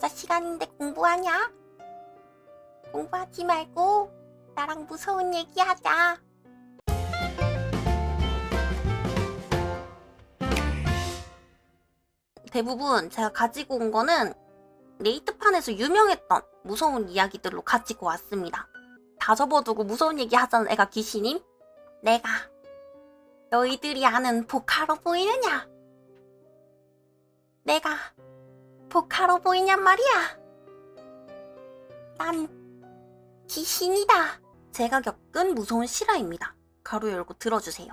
자자 시간인데 공부하냐? 공부하지 말고 나랑 무서운 얘기하자. 대부분 제가 가지고 온 거는 네이트판에서 유명했던 무서운 이야기들로 가지고 왔습니다. 다 접어두고 무서운 얘기 하자는 애가 귀신임? 내가 너희들이 아는 보카로 보이느냐? 내가 보카로 보이냔 말이야. 난 귀신이다. 제가 겪은 무서운 실화입니다. 가로 열고 들어주세요.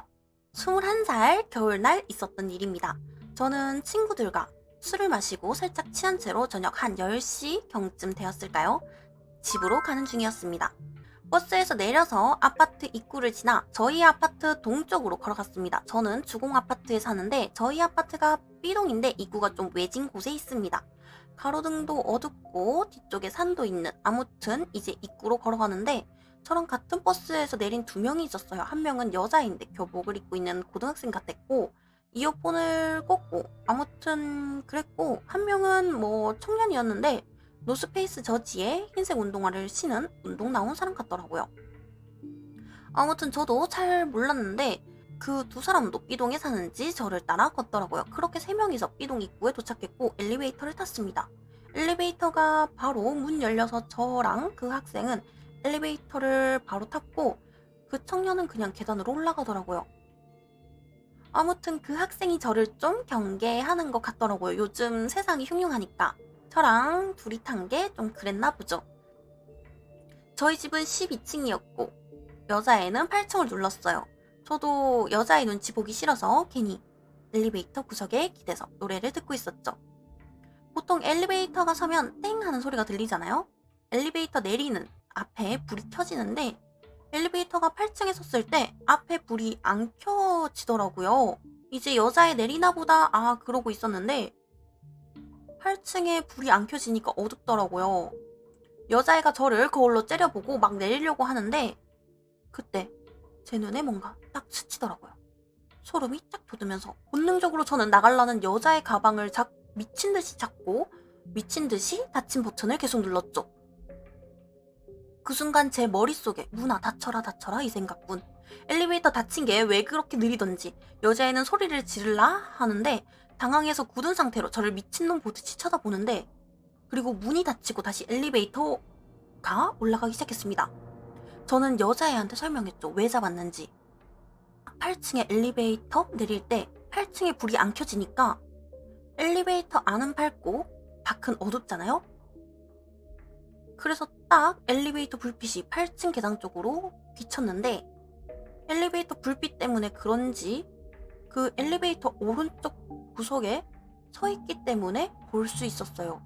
21살 겨울날 있었던 일입니다. 저는 친구들과 술을 마시고 살짝 취한 채로 저녁 한 10시경쯤 되었을까요? 집으로 가는 중이었습니다. 버스에서 내려서 아파트 입구를 지나 저희 아파트 동쪽으로 걸어갔습니다. 저는 주공 아파트에 사는데 저희 아파트가 B동인데 입구가 좀 외진 곳에 있습니다. 가로등도 어둡고 뒤쪽에 산도 있는, 아무튼 이제 입구로 걸어가는데 저랑 같은 버스에서 내린 두 명이 있었어요. 한 명은 여자인데 교복을 입고 있는 고등학생 같았고 이어폰을 꽂고 아무튼 그랬고, 한 명은 뭐 청년이었는데 노스페이스 저지에 흰색 운동화를 신은 운동 나온 사람 같더라고요. 아무튼 저도 잘 몰랐는데 그 두 사람도 B동에 사는지 저를 따라 걷더라고요. 그렇게 세 명이서 B동 입구에 도착했고 엘리베이터를 탔습니다. 엘리베이터가 바로 문 열려서 저랑 그 학생은 엘리베이터를 바로 탔고 그 청년은 그냥 계단으로 올라가더라고요. 아무튼 그 학생이 저를 좀 경계하는 것 같더라고요. 요즘 세상이 흉흉하니까. 저랑 둘이 탄 게 좀 그랬나 보죠. 저희 집은 12층이었고 여자애는 8층을 눌렀어요. 저도 여자애 눈치 보기 싫어서 괜히 엘리베이터 구석에 기대서 노래를 듣고 있었죠. 보통 엘리베이터가 서면 땡 하는 소리가 들리잖아요. 엘리베이터 내리는 앞에 불이 켜지는데 엘리베이터가 8층에 섰을 때 앞에 불이 안 켜지더라고요. 이제 여자애 내리나 보다 그러고 있었는데 8층에 불이 안 켜지니까 어둡더라고요. 여자애가 저를 거울로 째려보고 막 내리려고 하는데 그때 제 눈에 뭔가 딱 스치더라고요. 소름이 딱 돋으면서 본능적으로 저는 나가려는 여자의 가방을 미친 듯이 잡고 미친 듯이 닫힌 버튼을 계속 눌렀죠. 그 순간 제 머릿속에 문아 닫혀라 닫혀라 이 생각뿐. 엘리베이터 닫힌 게 왜 그렇게 느리던지 여자애는 소리를 지르라 하는데 당황해서 굳은 상태로 저를 미친놈 보듯이 쳐다보는데, 그리고 문이 닫히고 다시 엘리베이터가 올라가기 시작했습니다. 저는 여자애한테 설명했죠. 왜 잡았는지. 8층에 엘리베이터 내릴 때 8층에 불이 안 켜지니까 엘리베이터 안은 밝고 밖은 어둡잖아요. 그래서 딱 엘리베이터 불빛이 8층 계단 쪽으로 비쳤는데 엘리베이터 불빛 때문에 그런지 그 엘리베이터 오른쪽 구석에 서 있기 때문에 볼 수 있었어요.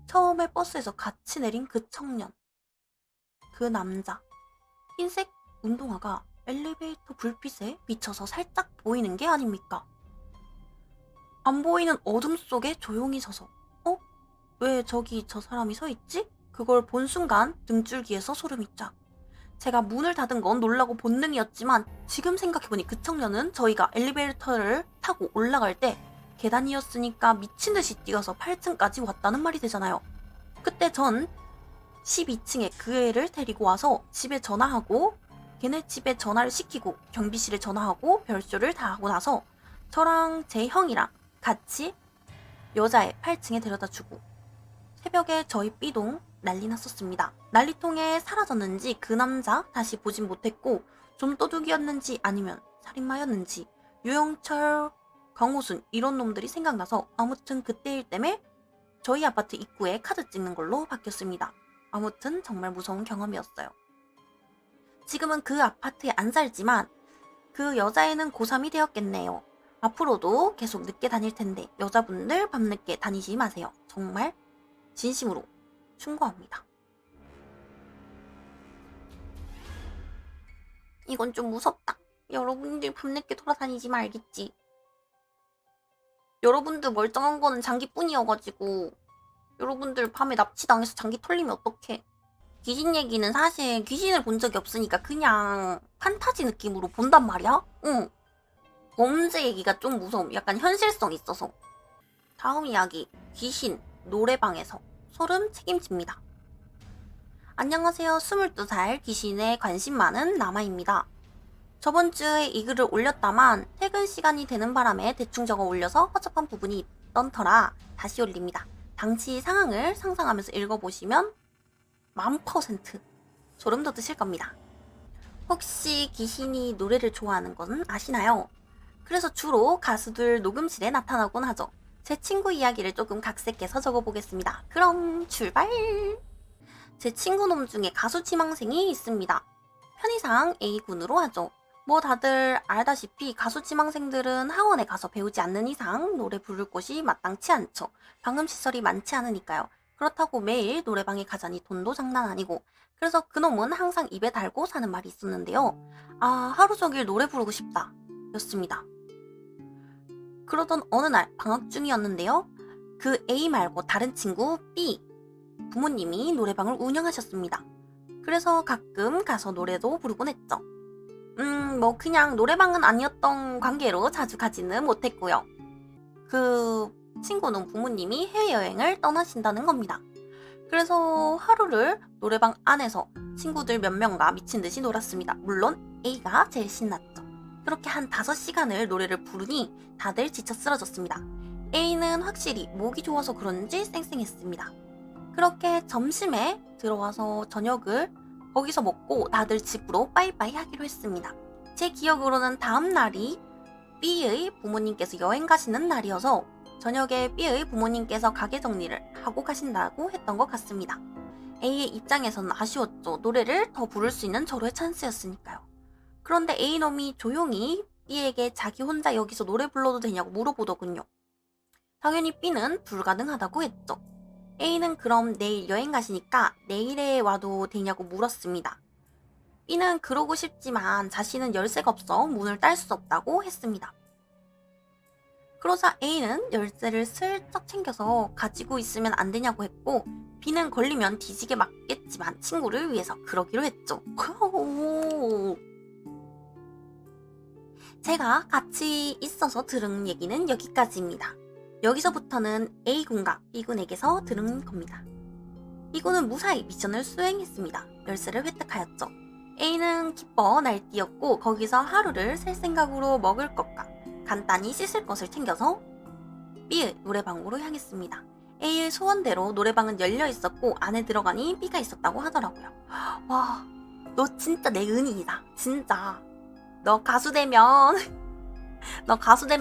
처음에 버스에서 같이 내린 그 청년, 그 남자, 흰색 운동화가 엘리베이터 불빛에 비쳐서 살짝 보이는 게 아닙니까? 안 보이는 어둠 속에 조용히 서서 왜 저기 저 사람이 서 있지? 그걸 본 순간 등줄기에서 소름이 쫙. 제가 문을 닫은 건 놀라고 본능이었지만 지금 생각해보니 그 청년은 저희가 엘리베이터를 타고 올라갈 때 계단이었으니까 미친듯이 뛰어서 8층까지 왔다는 말이 되잖아요. 그때 전 12층에 그 애를 데리고 와서 집에 전화하고 걔네 집에 전화를 시키고 경비실에 전화하고 별쇼를 다 하고 나서 저랑 제 형이랑 같이 여자애 8층에 데려다주고 새벽에 저희 B동 난리 났었습니다. 난리통에 사라졌는지 그 남자 다시 보진 못했고 좀 도둑이었는지 아니면 살인마였는지 유영철, 강호순 이런 놈들이 생각나서 아무튼 그때 일 때문에 저희 아파트 입구에 카드 찍는 걸로 바뀌었습니다. 아무튼 정말 무서운 경험이었어요. 지금은 그 아파트에 안 살지만 그 여자애는 고3이 되었겠네요. 앞으로도 계속 늦게 다닐 텐데 여자분들 밤늦게 다니지 마세요. 정말 진심으로 충고합니다. 이건 좀 무섭다. 여러분들 밤늦게 돌아다니지 말겠지. 여러분들 멀쩡한 거는 장기뿐이어가지고 여러분들 밤에 납치당해서 장기 털리면 어떡해. 귀신 얘기는 사실 귀신을 본 적이 없으니까 그냥 판타지 느낌으로 본단 말이야? 응. 범죄 얘기가 좀 무서움. 약간 현실성 있어서. 다음 이야기. 귀신 노래방에서. 소름 책임집니다. 안녕하세요. 22살 귀신에 관심 많은 라마입니다. 저번 주에 이 글을 올렸다만 퇴근 시간이 되는 바람에 대충 적어 올려서 허접한 부분이 있던 터라 다시 올립니다. 당시 상황을 상상하면서 읽어보시면 1000% 소름 돋으실 겁니다. 혹시 귀신이 노래를 좋아하는 건 아시나요? 그래서 주로 가수들 녹음실에 나타나곤 하죠. 제 친구 이야기를 조금 각색해서 적어보겠습니다. 그럼 출발! 제 친구 놈 중에 가수 지망생이 있습니다. 편의상 A군으로 하죠. 뭐 다들 알다시피 가수 지망생들은 학원에 가서 배우지 않는 이상 노래 부를 곳이 마땅치 않죠. 방음시설이 많지 않으니까요. 그렇다고 매일 노래방에 가자니 돈도 장난 아니고. 그래서 그놈은 항상 입에 달고 사는 말이 있었는데요. 아, 하루 종일 노래 부르고 싶다 였습니다. 그러던 어느 날 방학 중이었는데요. 그 A 말고 다른 친구 B 부모님이 노래방을 운영하셨습니다. 그래서 가끔 가서 노래도 부르곤 했죠. 뭐 그냥 노래방은 아니었던 관계로 자주 가지는 못했고요. 그 친구는 부모님이 해외여행을 떠나신다는 겁니다. 그래서 하루를 노래방 안에서 친구들 몇 명과 미친 듯이 놀았습니다. 물론 A가 제일 신났죠. 그렇게 한 5시간을 노래를 부르니 다들 지쳐 쓰러졌습니다. A는 확실히 목이 좋아서 그런지 쌩쌩했습니다. 그렇게 점심에 들어와서 저녁을 거기서 먹고 다들 집으로 빠이빠이 하기로 했습니다. 제 기억으로는 다음 날이 B의 부모님께서 여행 가시는 날이어서 저녁에 B의 부모님께서 가게 정리를 하고 가신다고 했던 것 같습니다. A의 입장에서는 아쉬웠죠. 노래를 더 부를 수 있는 절호의 찬스였으니까요. 그런데 A놈이 조용히 B에게 자기 혼자 여기서 노래 불러도 되냐고 물어보더군요. 당연히 B는 불가능하다고 했죠. A는 그럼 내일 여행 가시니까 내일에 와도 되냐고 물었습니다. B는 그러고 싶지만 자신은 열쇠가 없어 문을 딸 수 없다고 했습니다. 그러자 A는 열쇠를 슬쩍 챙겨서 가지고 있으면 안 되냐고 했고 B는 걸리면 뒤지게 맞겠지만 친구를 위해서 그러기로 했죠. 제가 같이 있어서 들은 얘기는 여기까지입니다. 여기서부터는 A군과 B군에게서 들은 겁니다. B군은 무사히 미션을 수행했습니다. 열쇠를 획득하였죠. A는 기뻐 날뛰었고 거기서 하루를 살 생각으로 먹을 것과 간단히 씻을 것을 챙겨서 B의 노래방으로 향했습니다. A의 소원대로 노래방은 열려 있었고 안에 들어가니 B가 있었다고 하더라고요. 와, 너 진짜 내 은인이다. 진짜. 너 가수 되면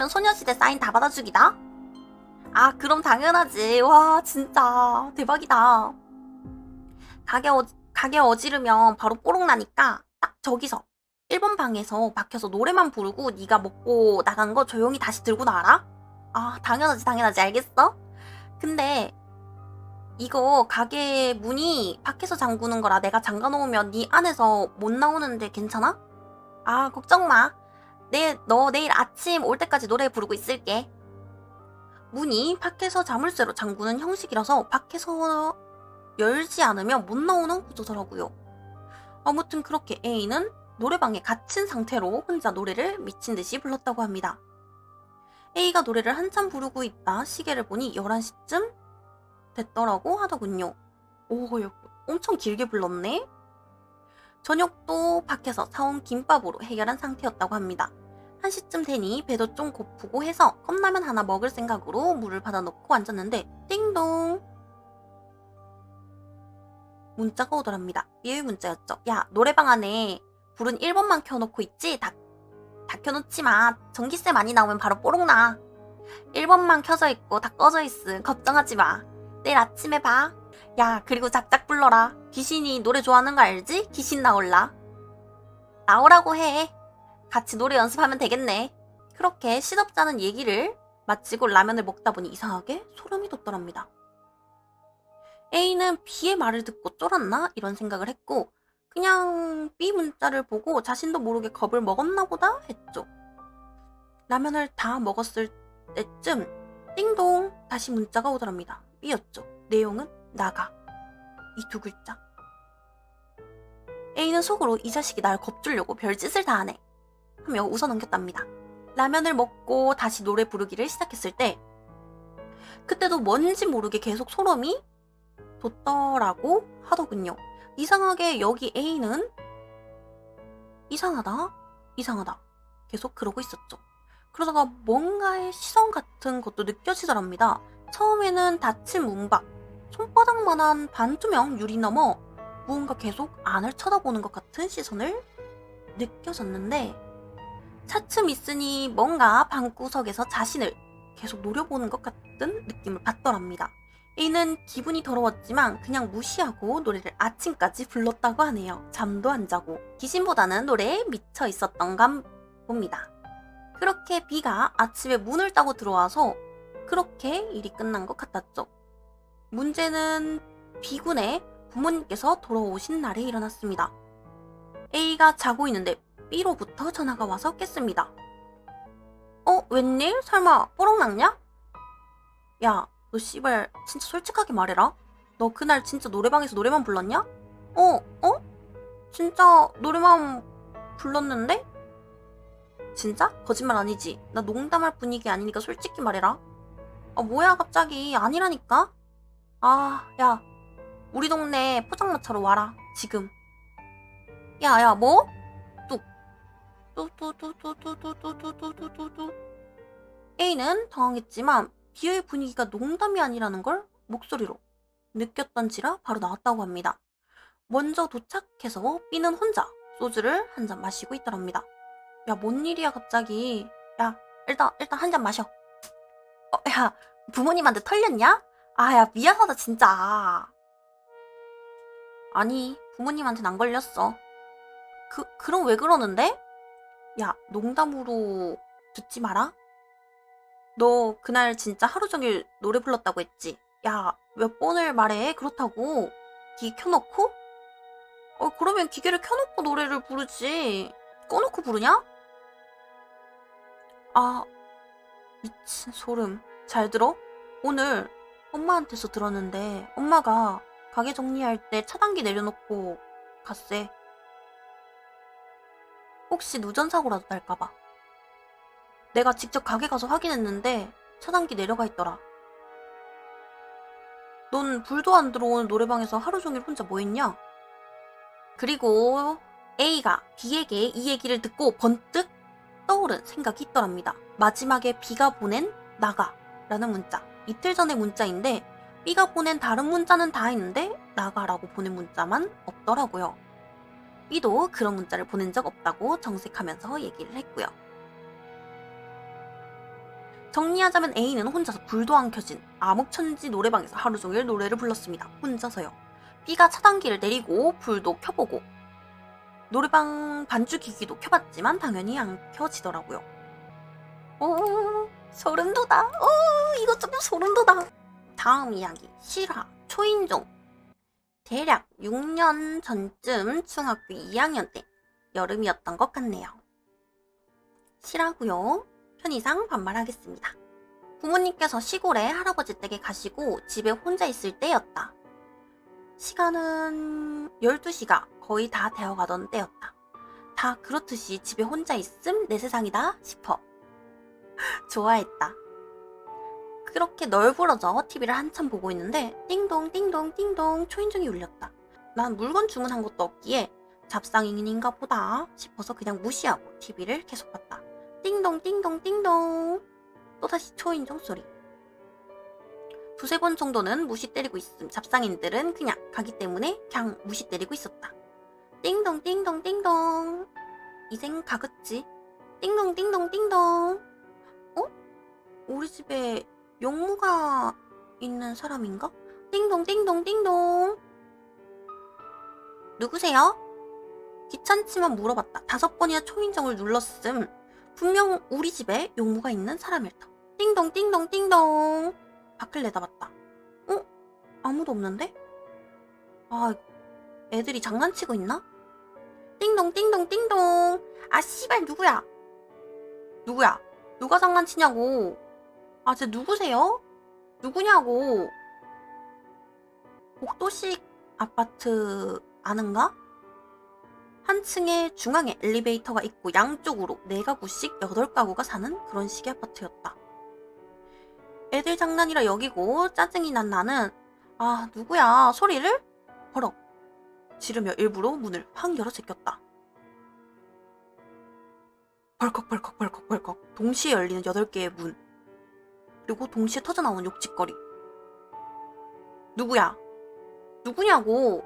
소녀시대 사인 다 받아주기다. 아, 그럼 당연하지. 와, 진짜 대박이다. 가게 어지르면 바로 뽀록 나니까 딱 저기서 1번 방에서 박혀서 노래만 부르고 네가 먹고 나간 거 조용히 다시 들고 나와라. 아, 당연하지. 알겠어? 근데 이거 가게 문이 밖에서 잠그는 거라 내가 잠가 놓으면 네 안에서 못 나오는데 괜찮아? 아, 걱정 마. 너 내일 아침 올 때까지 노래 부르고 있을게. 문이 밖에서 자물쇠로 잠그는 형식이라서 밖에서 열지 않으면 못 나오는 구조더라고요. 아무튼 그렇게 A는 노래방에 갇힌 상태로 혼자 노래를 미친 듯이 불렀다고 합니다. A가 노래를 한참 부르고 있다 시계를 보니 11시쯤 됐더라고 하더군요. 오, 엄청 길게 불렀네? 저녁도 밖에서 사온 김밥으로 해결한 상태였다고 합니다. 1시쯤 되니 배도 좀 고프고 해서 컵라면 하나 먹을 생각으로 물을 받아놓고 앉았는데 띵동! 문자가 오더랍니다. B의 문자였죠. 야, 노래방 안에 불은 1번만 켜놓고 있지? 다 켜놓지 마. 전기세 많이 나오면 바로 뽀록나. 1번만 켜져 있고 다 꺼져 있음. 걱정하지 마. 내일 아침에 봐. 야, 그리고 작작 불러라. 귀신이 노래 좋아하는 거 알지? 귀신 나올라. 나오라고 해. 같이 노래 연습하면 되겠네. 그렇게 시덥잖은 얘기를 마치고 라면을 먹다 보니 이상하게 소름이 돋더랍니다. A는 B의 말을 듣고 쫄았나? 이런 생각을 했고 그냥 B 문자를 보고 자신도 모르게 겁을 먹었나 보다 했죠. 라면을 다 먹었을 때쯤 띵동 다시 문자가 오더랍니다. B였죠. 내용은 나가. 이 2글자. A는 속으로 이 자식이 날 겁주려고 별짓을 다 하네 하며 웃어넘겼답니다. 라면을 먹고 다시 노래 부르기를 시작했을 때 그때도 뭔지 모르게 계속 소름이 뒀더라고 하더군요. 이상하게 여기 A는 이상하다 계속 그러고 있었죠. 그러다가 뭔가의 시선 같은 것도 느껴지더랍니다. 처음에는 닫힌 문밖, 손바닥만한 반투명 유리 너머 무언가 계속 안을 쳐다보는 것 같은 시선을 느껴졌는데 차츰 있으니 뭔가 방구석에서 자신을 계속 노려보는 것 같은 느낌을 받더랍니다. A는 기분이 더러웠지만 그냥 무시하고 노래를 아침까지 불렀다고 하네요. 잠도 안 자고 귀신보다는 노래에 미쳐 있었던가 봅니다. 그렇게 B가 아침에 문을 따고 들어와서 그렇게 일이 끝난 것 같았죠. 문제는 B군의 부모님께서 돌아오신 날에 일어났습니다. A가 자고 있는데 B로부터 전화가 와서 깼습니다. 웬일? 설마 뽀록났냐? 야, 너 씨발 진짜 솔직하게 말해라. 너 그날 진짜 노래방에서 노래만 불렀냐? 진짜 노래만 불렀는데? 진짜? 거짓말 아니지? 나 농담할 분위기 아니니까 솔직히 말해라. 뭐야 갑자기. 아니라니까? 야, 우리 동네 포장마차로 와라 지금. 야, 뭐? 뚝 A는 당황했지만 B의 분위기가 농담이 아니라는 걸 목소리로 느꼈던지라 바로 나왔다고 합니다. 먼저 도착해서 B는 혼자 소주를 한 잔 마시고 있더랍니다. 야, 뭔 일이야 갑자기. 야, 일단 한 잔 마셔. 야, 부모님한테 털렸냐? 야, 미안하다 진짜. 아니, 부모님한테는 안 걸렸어. 그럼 왜 그러는데? 야, 농담으로 듣지 마라. 너 그날 진짜 하루 종일 노래 불렀다고 했지? 야, 몇 번을 말해. 그렇다고. 기계 켜놓고? 그러면 기계를 켜놓고 노래를 부르지. 꺼놓고 부르냐? 미친 소름. 잘 들어? 오늘 엄마한테서 들었는데 엄마가 가게 정리할 때 차단기 내려놓고 갔세. 혹시 누전사고라도 날까봐. 내가 직접 가게 가서 확인했는데 차단기 내려가 있더라. 넌 불도 안 들어오는 노래방에서 하루 종일 혼자 뭐 했냐? 그리고 A가 B에게 이 얘기를 듣고 번뜩 떠오른 생각이 있더랍니다. 마지막에 B가 보낸 나가 라는 문자. 이틀 전의 문자인데 B가 보낸 다른 문자는 다 있는데 나가라고 보낸 문자만 없더라고요. B도 그런 문자를 보낸 적 없다고 정색하면서 얘기를 했고요. 정리하자면 A는 혼자서 불도 안 켜진 암흑천지 노래방에서 하루 종일 노래를 불렀습니다. 혼자서요. B가 차단기를 내리고 불도 켜보고 노래방 반주기기도 켜봤지만 당연히 안 켜지더라고요. 소름 돋아. 이거 조금 소름 돋아. 다음 이야기. 실화 초인종. 대략 6년 전쯤 중학교 2학년 때 여름이었던 것 같네요. 실화고요. 편의상 반말하겠습니다. 부모님께서 시골에 할아버지 댁에 가시고 집에 혼자 있을 때였다. 시간은 12시가 거의 다 되어가던 때였다. 다 그렇듯이 집에 혼자 있음 내 세상이다 싶어 좋아했다. 그렇게 널브러져 TV를 한참 보고 있는데 띵동 띵동 띵동 초인종이 울렸다. 난 물건 주문한 것도 없기에 잡상인인가 보다 싶어서 그냥 무시하고 TV를 계속 봤다. 띵동 띵동 띵동. 또다시 초인종 소리. 두세 번 정도는 무시 때리고 있음. 잡상인들은 그냥 가기 때문에 그냥 무시 때리고 있었다. 띵동 띵동 띵동. 이젠 가겠지. 띵동 띵동 띵동. 우리 집에 용무가 있는 사람인가? 띵동 띵동 띵동. 누구세요? 귀찮지만 물어봤다. 5번이나 초인종을 눌렀음. 분명 우리 집에 용무가 있는 사람일 터. 띵동 띵동 띵동. 밖을 내다봤다. 아무도 없는데? 애들이 장난치고 있나? 띵동 띵동 띵동. 씨발 누구야? 누가 장난치냐고. 쟤 누구세요? 누구냐고. 복도식 아파트 아는가? 한 층에 중앙에 엘리베이터가 있고 양쪽으로 4가구씩 8가구가 사는 그런 식의 아파트였다. 애들 장난이라 여기고 짜증이 난 나는 아, 누구야? 소리를 버럭 지르며 일부러 문을 확 열어 제꼈다. 벌컥 동시에 열리는 8개의 문. 그리고 동시에 터져나오는 욕짓거리. 누구야? 누구냐고?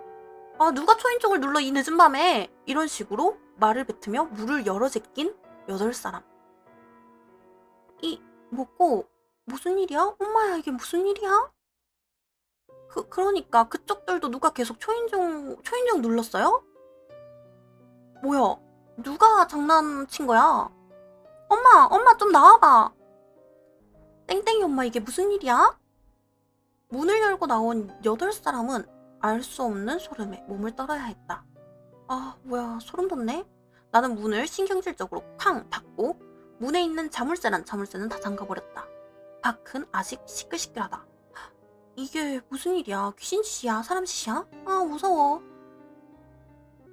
아, 누가 초인종을 눌러 이 늦은 밤에? 이런 식으로 말을 뱉으며 문을 열어 제낀 8사람. 뭐고? 무슨 일이야? 엄마야, 이게 무슨 일이야? 그러니까 그쪽들도 누가 계속 초인종 눌렀어요? 뭐야? 누가 장난친 거야? 엄마 좀 나와봐. 땡땡이 엄마, 이게 무슨 일이야? 문을 열고 나온 8사람은 알 수 없는 소름에 몸을 떨어야 했다. 아, 뭐야, 소름 돋네? 나는 문을 신경질적으로 쾅 닫고 문에 있는 자물쇠는 다 잠가버렸다. 밖은 아직 시끌시끌하다. 이게 무슨 일이야? 귀신 짓이야? 사람 짓이야? 아, 무서워.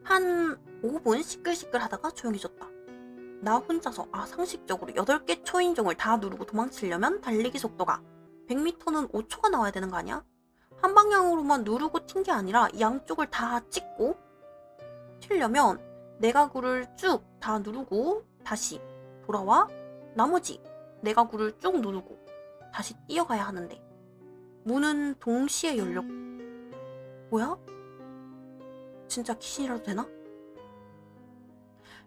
한 5분 시끌시끌 하다가 조용해졌다. 나 혼자서 상식적으로 8개 초인종을 다 누르고 도망치려면 달리기 속도가 100m는 5초가 나와야 되는 거 아니야? 한 방향으로만 누르고 튄 게 아니라 양쪽을 다 찍고 튀려면 네 가구를 쭉 다 누르고 다시 돌아와 나머지 네 가구를 쭉 누르고 다시 뛰어가야 하는데 문은 동시에 열렸고. 뭐야? 진짜 귀신이라도 되나?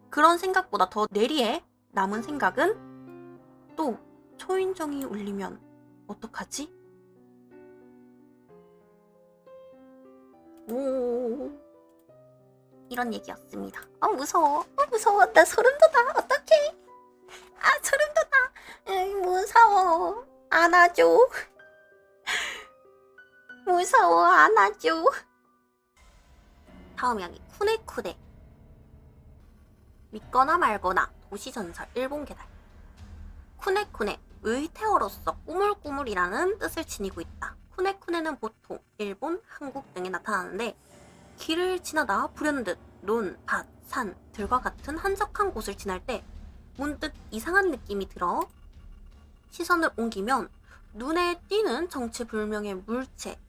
그런 생각보다 더 내리에 남은 생각은 또 초인종이 울리면 어떡하지? 오, 이런 얘기였습니다. 무서워. 무서워. 나 소름 돋아. 어떡해? 소름 돋아. 무서워. 안아줘. 무서워. 안아줘. 다음 이야기. 쿠네쿠네. 믿거나 말거나 도시전설 일본 계달. 쿠네쿠네, 의태어로서 꾸물꾸물이라는 뜻을 지니고 있다. 쿠네쿠네는 보통 일본, 한국 등에 나타나는데 길을 지나다 불현듯 논, 밭, 산, 들과 같은 한적한 곳을 지날 때 문득 이상한 느낌이 들어 시선을 옮기면 눈에 띄는 정체불명의 물체,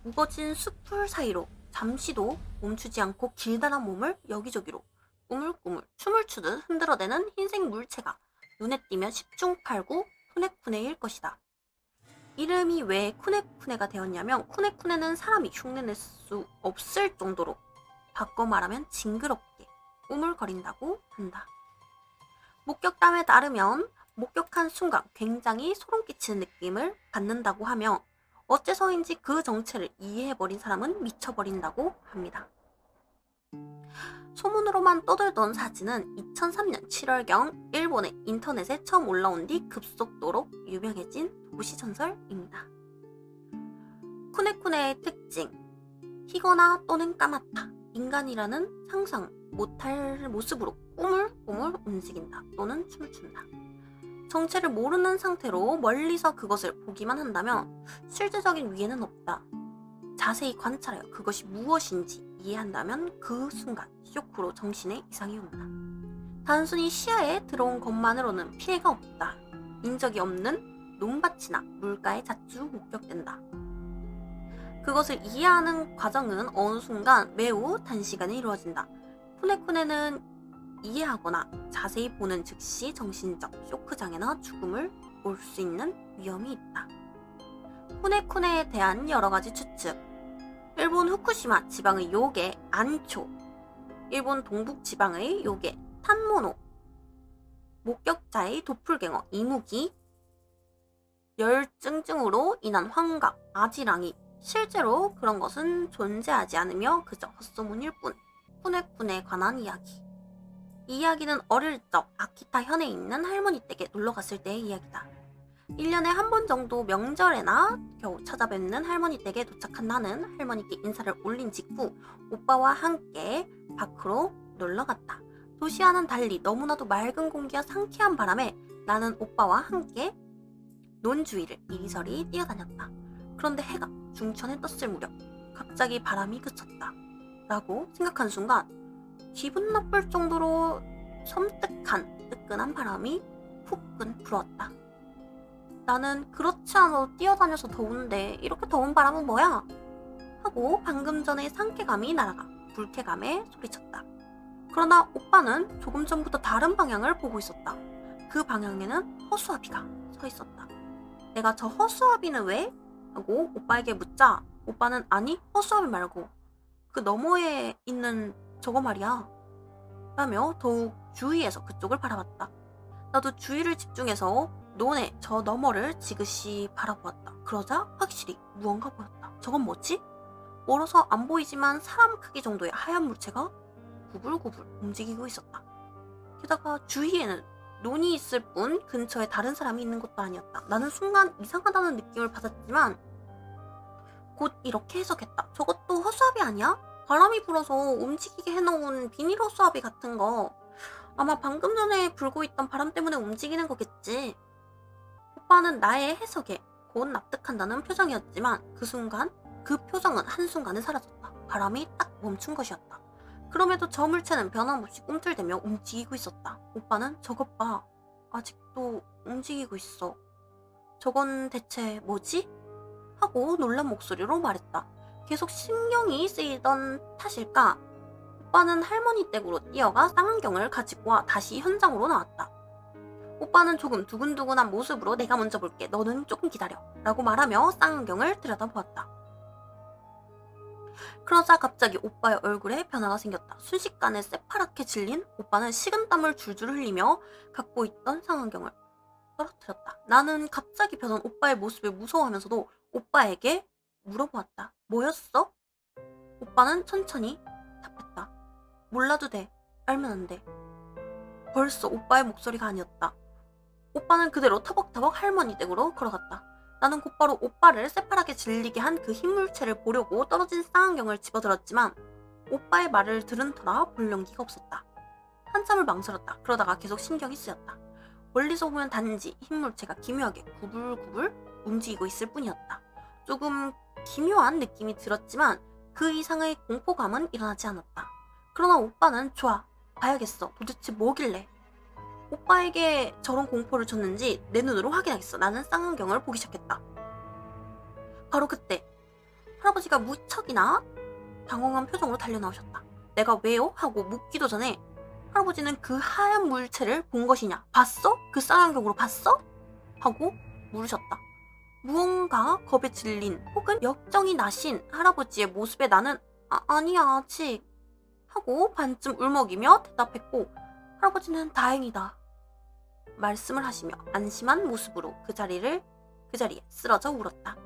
우거진 숲풀 사이로 잠시도 멈추지 않고 길다란 몸을 여기저기로 꾸물꾸물 춤을 추듯 흔들어대는 흰색 물체가 눈에 띄면 10중 8구 쿠네쿠네일 것이다. 이름이 왜 쿠네쿠네가 되었냐면 쿠네쿠네는 사람이 흉내낼 수 없을 정도로 바꿔 말하면 징그럽게 꾸물거린다고 한다. 목격담에 따르면 목격한 순간 굉장히 소름 끼치는 느낌을 받는다고 하며 어째서인지 그 정체를 이해해버린 사람은 미쳐버린다고 합니다. 소문으로만 떠돌던 사진은 2003년 7월경 일본의 인터넷에 처음 올라온 뒤 급속도로 유명해진 도시전설입니다. 쿠네쿠네의 특징, 희거나 또는 까맣다. 인간이라는 상상 못할 모습으로 꾸물꾸물 움직인다 또는 춤을 춘다. 정체를 모르는 상태로 멀리서 그것을 보기만 한다면 실제적인 위해는 없다. 자세히 관찰하여 그것이 무엇인지 이해한다면 그 순간 쇼크로 정신에 이상이 온다. 단순히 시야에 들어온 것만으로는 피해가 없다. 인적이 없는 논밭이나 물가에 자주 목격된다. 그것을 이해하는 과정은 어느 순간 매우 단시간에 이루어진다. 쿠네쿠네는 이해하거나 자세히 보는 즉시 정신적 쇼크장애나 죽음을 올 수 있는 위험이 있다. 쿠네쿠네에 대한 여러가지 추측. 일본 후쿠시마 지방의 요괴 안초, 일본 동북 지방의 요괴 탄모노, 목격자의 도플갱어 이무기, 열증증으로 인한 환각 아지랑이. 실제로 그런 것은 존재하지 않으며 그저 헛소문일 뿐. 쿠네쿠네에 관한 이야기. 이 이야기는 어릴 적 아키타 현에 있는 할머니 댁에 놀러갔을 때의 이야기다. 1년에 한 번 정도 명절에나 겨우 찾아뵙는 할머니 댁에 도착한 나는 할머니께 인사를 올린 직후 오빠와 함께 밖으로 놀러갔다. 도시와는 달리 너무나도 맑은 공기와 상쾌한 바람에 나는 오빠와 함께 논 주위를 이리저리 뛰어다녔다. 그런데 해가 중천에 떴을 무렵 갑자기 바람이 그쳤다 라고 생각한 순간 기분 나쁠 정도로 섬뜩한 뜨끈한 바람이 훅 불어왔다. 나는 그렇지 않아도 뛰어다녀서 더운데 이렇게 더운 바람은 뭐야? 하고 방금 전에 상쾌감이 날아가 불쾌감에 소리쳤다. 그러나 오빠는 조금 전부터 다른 방향을 보고 있었다. 그 방향에는 허수아비가 서 있었다. 내가 저 허수아비는 왜? 하고 오빠에게 묻자 오빠는 아니 허수아비 말고 그 너머에 있는 저거 말이야 라며 더욱 주위에서 그쪽을 바라봤다. 나도 주위를 집중해서 논의 저 너머를 지그시 바라보았다. 그러자 확실히 무언가 보였다. 저건 뭐지? 멀어서 안 보이지만 사람 크기 정도의 하얀 물체가 구불구불 움직이고 있었다. 게다가 주위에는 논이 있을 뿐 근처에 다른 사람이 있는 것도 아니었다. 나는 순간 이상하다는 느낌을 받았지만 곧 이렇게 해석했다. 저것도 허수아비 아니야? 바람이 불어서 움직이게 해놓은 비닐 허수아비 같은 거. 아마 방금 전에 불고 있던 바람 때문에 움직이는 거겠지. 오빠는 나의 해석에 곧 납득한다는 표정이었지만 그 순간 그 표정은 한순간에 사라졌다. 바람이 딱 멈춘 것이었다. 그럼에도 저 물체는 변함없이 꿈틀대며 움직이고 있었다. 오빠는 저것 봐. 아직도 움직이고 있어. 저건 대체 뭐지? 하고 놀란 목소리로 말했다. 계속 신경이 쓰이던 탓일까? 오빠는 할머니 댁으로 뛰어가 쌍안경을 가지고 와 다시 현장으로 나왔다. 오빠는 조금 두근두근한 모습으로 내가 먼저 볼게. 너는 조금 기다려. 라고 말하며 쌍안경을 들여다보았다. 그러자 갑자기 오빠의 얼굴에 변화가 생겼다. 순식간에 새파랗게 질린 오빠는 식은땀을 줄줄 흘리며 갖고 있던 쌍안경을 떨어뜨렸다. 나는 갑자기 변한 오빠의 모습을 무서워하면서도 오빠에게 물어보았다. 뭐였어? 오빠는 천천히 답했다. 몰라도 돼. 알면 안 돼. 벌써 오빠의 목소리가 아니었다. 오빠는 그대로 터벅터벅 할머니 댁으로 걸어갔다. 나는 곧바로 오빠를 새파랗게 질리게 한 그 흰 물체를 보려고 떨어진 쌍안경을 집어들었지만 오빠의 말을 들은 터라 볼 용기가 없었다. 한참을 망설였다. 그러다가 계속 신경이 쓰였다. 멀리서 보면 단지 흰 물체가 기묘하게 구불구불 움직이고 있을 뿐이었다. 조금 기묘한 느낌이 들었지만 그 이상의 공포감은 일어나지 않았다. 그러나 오빠는 좋아, 봐야겠어. 도대체 뭐길래? 오빠에게 저런 공포를 줬는지 내 눈으로 확인하겠어. 나는 쌍안경을 보기 시작했다. 바로 그때 할아버지가 무척이나 당황한 표정으로 달려나오셨다. 내가 왜요? 하고 묻기도 전에 할아버지는 그 하얀 물체를 본 것이냐? 봤어? 그 쌍안경으로 봤어? 하고 물으셨다. 무언가 겁에 질린 혹은 역정이 나신 할아버지의 모습에 나는 아니야 아직 하고 반쯤 울먹이며 대답했고 할아버지는 다행이다 말씀을 하시며 안심한 모습으로 그 자리에 쓰러져 울었다.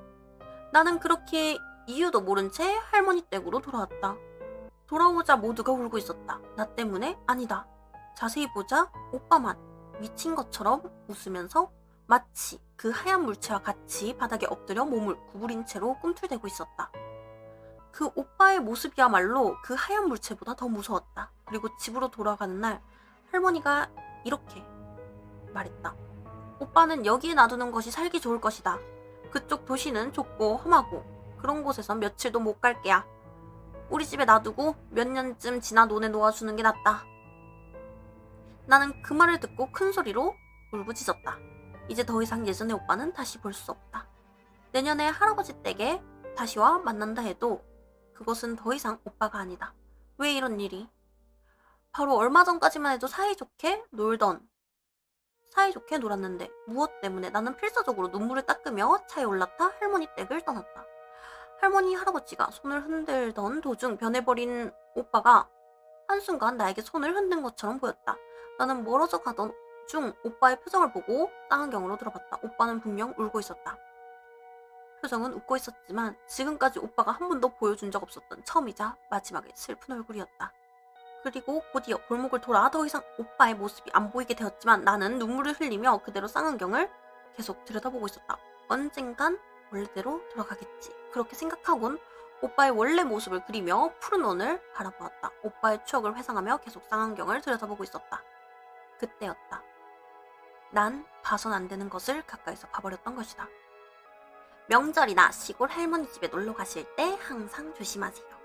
나는 그렇게 이유도 모른 채 할머니 댁으로 돌아왔다. 돌아오자 모두가 울고 있었다. 나 때문에? 아니다. 자세히 보자 오빠만 미친 것처럼 웃으면서 마치 그 하얀 물체와 같이 바닥에 엎드려 몸을 구부린 채로 꿈틀대고 있었다. 그 오빠의 모습이야말로 그 하얀 물체보다 더 무서웠다. 그리고 집으로 돌아가는 날 할머니가 이렇게 말했다. 오빠는 여기에 놔두는 것이 살기 좋을 것이다. 그쪽 도시는 좁고 험하고 그런 곳에선 며칠도 못 갈 게야. 우리 집에 놔두고 몇 년쯤 지나 논에 놓아주는 게 낫다. 나는 그 말을 듣고 큰 소리로 울부짖었다. 이제 더 이상 예전의 오빠는 다시 볼 수 없다. 내년에 할아버지 댁에 다시와 만난다 해도 그것은 더 이상 오빠가 아니다. 왜 이런 일이? 바로 얼마 전까지만 해도 사이좋게 놀았는데 무엇 때문에 나는 필사적으로 눈물을 닦으며 차에 올라타 할머니 댁을 떠났다. 할머니 할아버지가 손을 흔들던 도중 변해버린 오빠가 한순간 나에게 손을 흔든 것처럼 보였다. 나는 멀어져 가던 중 오빠의 표정을 보고 쌍안경으로 들어봤다. 오빠는 분명 울고 있었다. 표정은 웃고 있었지만 지금까지 오빠가 한 번도 보여준 적 없었던 처음이자 마지막의 슬픈 얼굴이었다. 그리고 곧이어 골목을 돌아 더 이상 오빠의 모습이 안 보이게 되었지만 나는 눈물을 흘리며 그대로 쌍안경을 계속 들여다보고 있었다. 언젠간 원래대로 돌아가겠지. 그렇게 생각하곤 오빠의 원래 모습을 그리며 푸른 논을 바라보았다. 오빠의 추억을 회상하며 계속 쌍안경을 들여다보고 있었다. 그때였다. 난 봐선 안 되는 것을 가까이서 봐버렸던 것이다. 명절이나 시골 할머니 집에 놀러 가실 때 항상 조심하세요.